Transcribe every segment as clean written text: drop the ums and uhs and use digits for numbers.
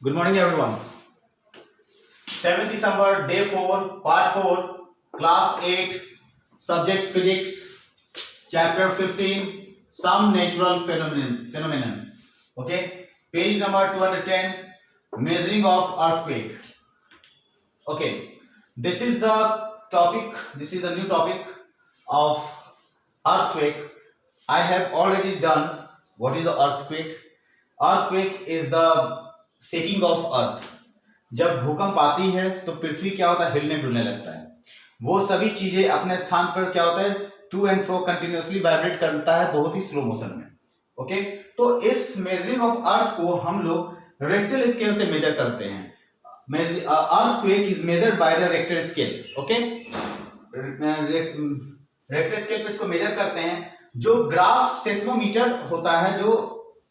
Good morning, everyone. 7th December, day 4, part 4, class 8, subject physics, chapter 15, some natural phenomenon. Okay, page number 210, measuring of earthquake. Okay, this is the topic. This is the new topic of earthquake. I have already done. What is the earthquake? Earthquake is the shaking of earth. जब भूकंप आती है तो पृथ्वी क्या होता है, हिलने डुलने लगता है. वो सभी चीजें अपने स्थान पर क्या होता है, to and fro continuously vibrate करता है, बहुत ही स्लो मोशन में. ओके, तो इस मेजरिंग ऑफ अर्थ को हम लोग रेक्टल स्केल से मेजर करते हैं. Earthquake is measured by the Richter scale. Okay, Richter scale पे इसको मेजर करते हैं. जो ग्राफ सेस्मोमीटर होता है, जो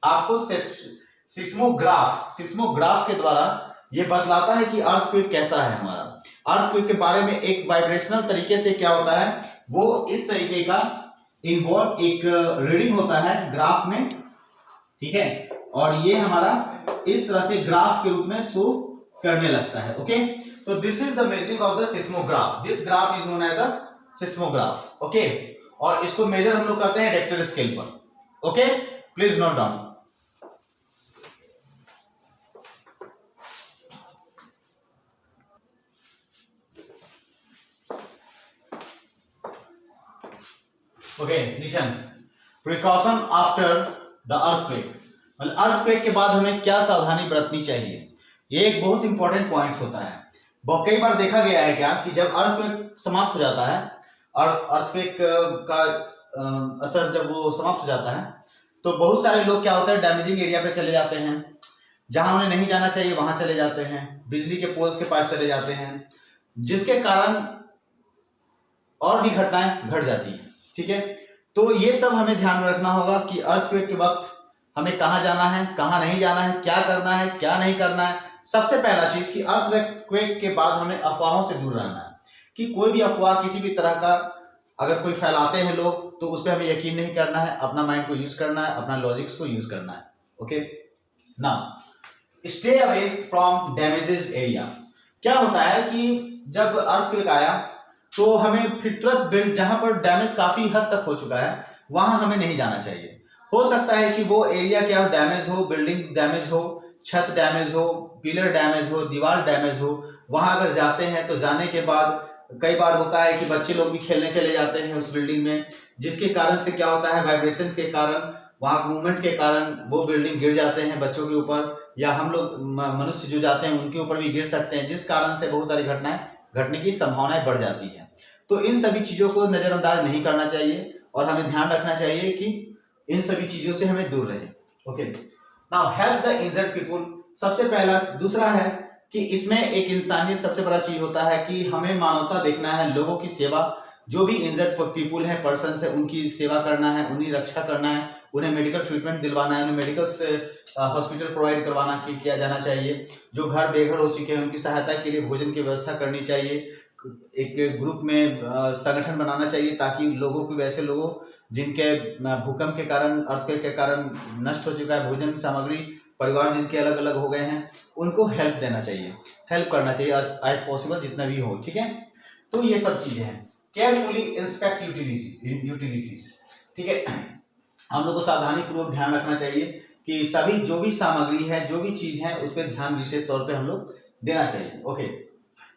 आपको सिस्मोग्राफ के द्वारा ये बतलाता है कि अर्थक्वेक कैसा है. हमारा अर्थक्वेक के बारे में एक वाइब्रेशनल तरीके से क्या होता है, वो इस तरीके का इन्वॉल्व एक रीडिंग होता है ग्राफ में. ठीक है, और ये हमारा इस तरह से ग्राफ के रूप में शो करने लगता है. ओके, तो this is the measuring of the seismograph. This graph is known as the seismograph. Okay, और इसको मेजर हम लोग करते हैं रेक्टर स्केल पर. Okay, please note down. Okay, listen. Precaution after the earthquake. मतलब अर्थक्वेक के बाद हमें क्या सावधानी बरतनी चाहिए, ये एक बहुत इंपॉर्टेंट पॉइंट्स होता है. बहुत कई बार देखा गया है क्या कि जब अर्थक्वेक समाप्त हो जाता है और अर्थक्वेक का असर जब वो समाप्त हो जाता है तो बहुत सारे लोग क्या होता है, डैमेजिंग एरिया पे चले जाते हैं, जहां उन्हें नहीं जाना चाहिए वहां चले जाते हैं, बिजली के पोल्स के पास चले जाते हैं, जिसके कारण और भी घटनाएं घट जाती हैं. ठीक है, तो ये सब हमें ध्यान में रखना होगा कि अर्थक्वेक के वक्त हमें कहां जाना है, कहां नहीं जाना है, क्या करना है, क्या नहीं करना है. सबसे पहला चीज कि अर्थक्वेक के बाद हमें अफवाहों से दूर रहना है. कि कोई भी अफवाह किसी भी तरह का अगर कोई फैलाते हैं लोग तो उस पर हमें यकीन नहीं करना है. अपना माइंड को यूज करना है, अपना लॉजिक्स को यूज करना है. Okay, now stay away from damaged area. क्या होता है कि जब अर्थक्वेक आया तो हमें फितरत बिल्ड, जहां पर डैमेज काफी हद तक हो चुका है, वहां हमें नहीं जाना चाहिए. हो सकता है कि वो एरिया क्या हो, डैमेज हो, बिल्डिंग डैमेज हो, छत डैमेज हो, पिलर डैमेज हो, दीवार डैमेज हो. वहां अगर जाते हैं तो जाने के बाद कई बार होता है कि बच्चे लोग भी खेलने चले जाते हैं उस बिल्डिंग में, जिसके कारण से क्या होता है, वाइब्रेशन के कारण, वहां मूवमेंट के कारण वो बिल्डिंग गिर जाते हैं बच्चों के ऊपर, या हम लोग मनुष्य जो जाते हैं उनके ऊपर भी गिर सकते हैं, जिस कारण से बहुत सारी घटनाएं घटने की संभावनाएं बढ़ जाती है. तो इन सभी चीजों को नजरअंदाज नहीं करना चाहिए और हमें ध्यान रखना चाहिए कि इन सभी चीजों से हमें दूर रहें. Okay, now help the injured people. सबसे पहला. दूसरा है कि इसमें एक इंसानियत सबसे बड़ा चीज होता है कि हमें मानवता देखना है, लोगों की सेवा. जो भी इंजर्ड पीपुल है, पर्सन है, उनकी सेवा करना है, उन्हें रक्षा करना है, उन्हें मेडिकल ट्रीटमेंट दिलवाना है, उन्हें मेडिकल हॉस्पिटल प्रोवाइड करवाना किया जाना चाहिए. जो घर बेघर हो चुके हैं उनकी सहायता के लिए भोजन की व्यवस्था करनी चाहिए. एक ग्रुप में संगठन बनाना चाहिए ताकि लोगों को, वैसे लोगों जिनके भूकंप के कारण, अर्थक्वेक के कारण नष्ट हो चुका है भोजन सामग्री, परिवार जिनके अलग अलग हो गए हैं, उनको हेल्प देना चाहिए, हेल्प करना चाहिए एज पॉसिबल जितना भी हो. ठीक है, तो ये सब चीजें हैं. Carefully inspect utilities. ठीक है, हम लोग को सावधानी पूर्वक ध्यान रखना चाहिए कि सभी जो भी सामग्री है, जो भी चीज है, उस पर ध्यान विशेष तौर पे हम लोग देना चाहिए. ओके,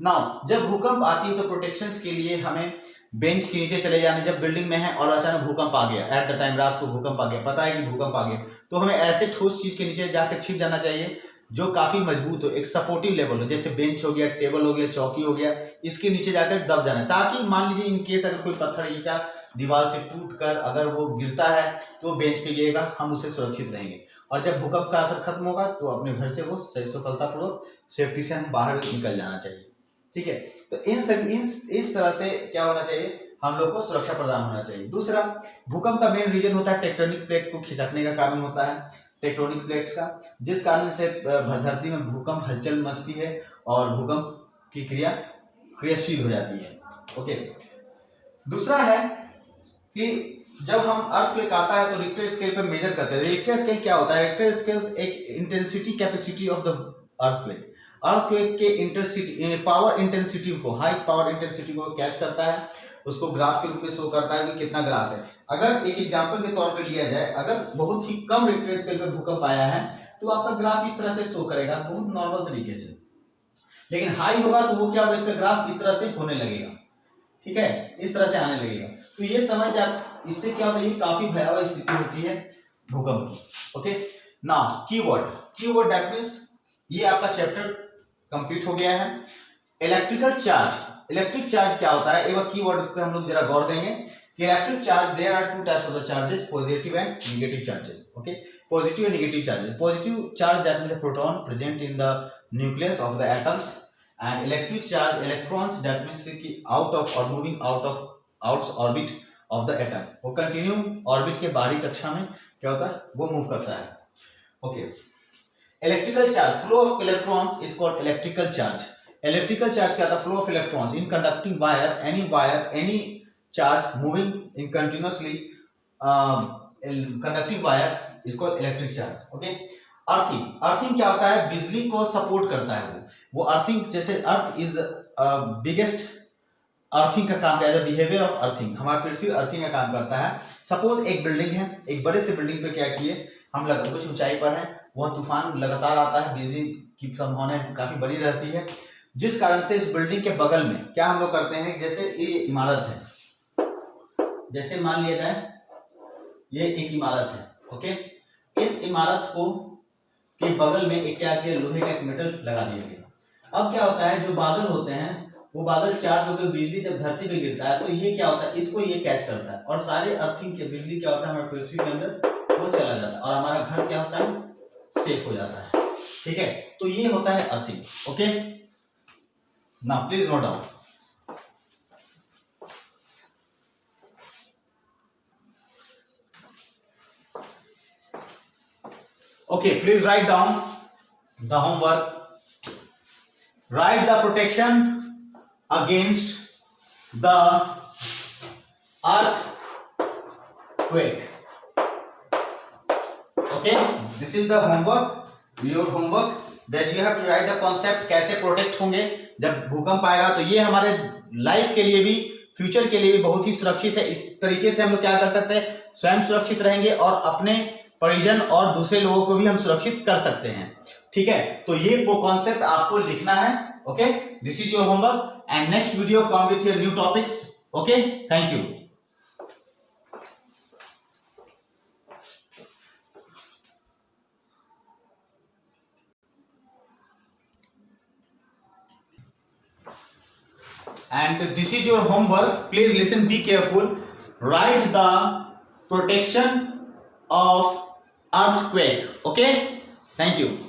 नाउ जब भूकंप आती है तो प्रोटेक्शंस के लिए हमें बेंच के नीचे चले जाने. जब बिल्डिंग में है और अचानक भूकंप आ गया, एट द टाइम रात को भूकंप आ गया, पता है कि भूकंप आ गया, तो हमें ऐसे ठोस चीज के नीचे जाकर छिप जाना चाहिए जो काफी मजबूत हो, एक सपोर्टिव लेवल हो, जैसे बेंच हो गया, टेबल हो गया, चौकी हो गया, इसके नीचे जाकर दब जाना है, ताकि मान लीजिए इन केस अगर कोई पत्थर ईंटा दीवार से टूटकर अगर वो गिरता है तो बेंच पे गिरेगा, हम उससे सुरक्षित रहेंगे. और जब भूकंप का असर खत्म होगा तो अपने घर से वो सफलतापूर्वक सेफ्टी से हम बाहर निकल जाना चाहिए. ठीक है, तो इस तरह से क्या होना चाहिए, हम लोग को सुरक्षा प्रदान होना चाहिए. दूसरा, भूकंप का मेन रीजन होता है टेक्टोनिक प्लेट को खिसकने का कारण होता है, टेक्टोनिक प्लेट्स का, जिस कारण से धरती में भूकंप हलचल मचती है और भूकंप की क्रियाशील हो जाती है. ओके, दूसरा है कि जब हम अर्थक्वेक आता है तो रिक्टर स्केल पर मेजर करते हैं. रिक्टर स्केल क्या होता है? रिक्टर स्केल एक intensity capacity of the earthquake. Earthquake के इंटेंसिटी, पावर इंटेंसिटी को, हाई पावर इंटेंसिटी को कैच करता है, उसको ग्राफ के रूप में शो करता है कि कितना ग्राफ है। अगर एक एग्जांपल के तौर पे लिया जाए, अगर बहुत ही कम रिक्टर स्केल पर भूकंप आया है तो आपका ग्राफ इस तरह से शो करेगा, बहुत नॉर्मल तरीके से। लेकिन हाई होगा तो वो क्या होगा, इसका ग्राफ इस तरह से होने लगेगा, ठीक है, इस तरह से आने लगेगा। तो ये समझ आप, इससे क्या होता है, ये काफी भयावह स्थिति होती है भूकंप की। Okay, now keyword that means ये आपका चैप्टर कंप्लीट हो गया है। इलेक्ट्रिकल चार्ज, इलेक्ट्रिक चार्ज क्या होता है, एक बार कीवर्ड पे हम लोग जरा गौर देंगे कि electric charge, there are two types of the charges, positive and negative charges. Okay, positive and negative charges. Positive charge that means the proton present in the nucleus of the atoms, and electric charge electrons that means कि out of और moving out orbit of the atom, वो continue orbit के बाहरी कक्षा में क्या होता है, वो मूव करता है। Okay, electrical charge, flow of electrons is called electrical charge. Electrical charge क्या था, flow of electrons in conducting wire, any charge moving in continuously conducting wire is called electric charge. Okay, earthing क्या होता है, बिजली को support करता है वो अर्थिंग, जैसे अर्थ इज बिगेस्ट, अर्थिंग का काम क्या है, बिहेवियर ऑफ अर्थिंग, हमारी पृथ्वी अर्थिंग का काम करता है। सपोज एक बिल्डिंग है, एक बड़े से बिल्डिंग पे क्या किए हम, कुछ ऊंचाई पर है, वह तूफान लगातार आता है, बिजली की संभावना काफी बड़ी रहती है, जिस कारण से इस बिल्डिंग के बगल में क्या हम लोग करते हैं, जैसे ये इमारत है, जैसे मान लिया जाए ये एक इमारत है। ओके, इस इमारत को के बगल में एक क्या किया, लोहे का एक मेटल लगा दिया गया। अब क्या होता है, जो बादल होते हैं वो बादल चार्ज होकर बिजली जब धरती पे गिरता है तो ये क्या होता है, इसको ये कैच करता है, और सारे अर्थिंग के बिजली क्या होता है हमारे पृथ्वी के अंदर वो चला जाता है, और हमारा घर क्या होता है, सेफ हो जाता है। ठीक है, तो ये होता है earthing. Okay, now please note down. Okay, please write down the homework. Write the protection against the earthquake. Okay, this is the homework, your homework, that you have to write the concept, कैसे protect होंगे जब भूकंप आएगा। तो ये हमारे life के लिए भी, फ्यूचर के लिए भी बहुत ही सुरक्षित है। इस तरीके से हम लोग क्या कर सकते हैं, स्वयं सुरक्षित रहेंगे और अपने परिजन और दूसरे लोगों को भी हम सुरक्षित कर सकते हैं। ठीक है, तो ये कॉन्सेप्ट आपको लिखना है। Okay, this is your homework and next video come with your new topics. Okay, thank you. And this is your homework. Please listen, be careful. Write the protection of earthquake. Okay, thank you.